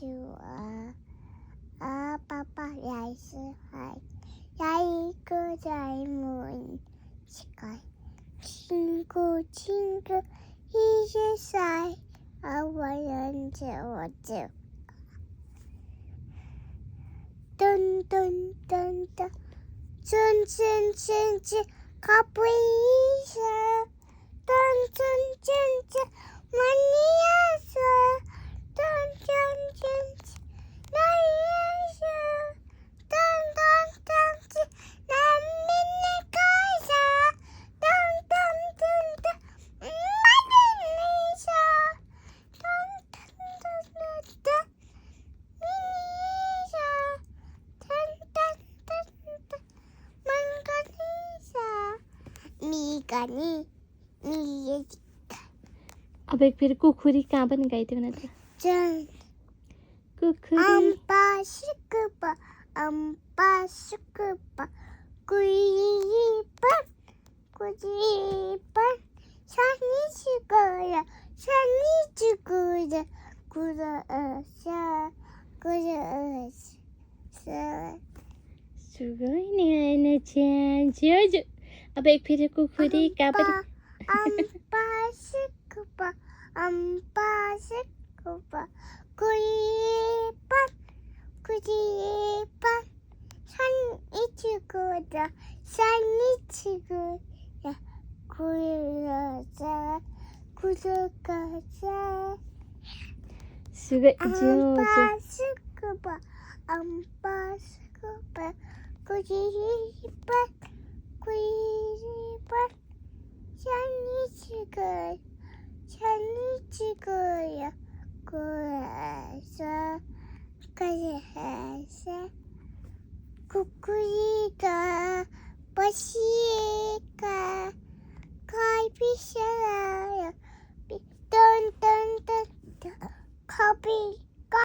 좋아. 아빠빠 야이스하이 야이그 잘못 시간 친구 이제 살 아와연 재워줘 뚠뚠뚠뚠 춘춘춘춘 가브이샤 뚠뚠뚠뚠 많이 왔어 뚠뚠뚠뚠 나이야샤 뚠뚠뚠뚠 난 믿는 거야 뚠뚠뚠뚠 나이샤 뚠뚠뚠뚠 미니샤 뚠뚠뚠뚠 망가니샤 미가니 미예지카 अब एक फिर कुकुरी कहाँ बन गई थी मैंने तो 짠 कुकुरी 엄빠 시끄바 엄빠 시끄바 구이반 산이 죽어라 산이 죽어라 구러서 सुगो नहीं आने चैन जो अब एक फिर कुकुरी कहाँ बन 엄빠 시끄바 엄빠 시끄바 구이반 산이 죽어라 산이 죽어라 구러서 सुगो जो 엄빠 스쿠버 엄빠 스쿠버 구이반 산이 죽어요 그래서 kukuliga, basiga, kai pisara.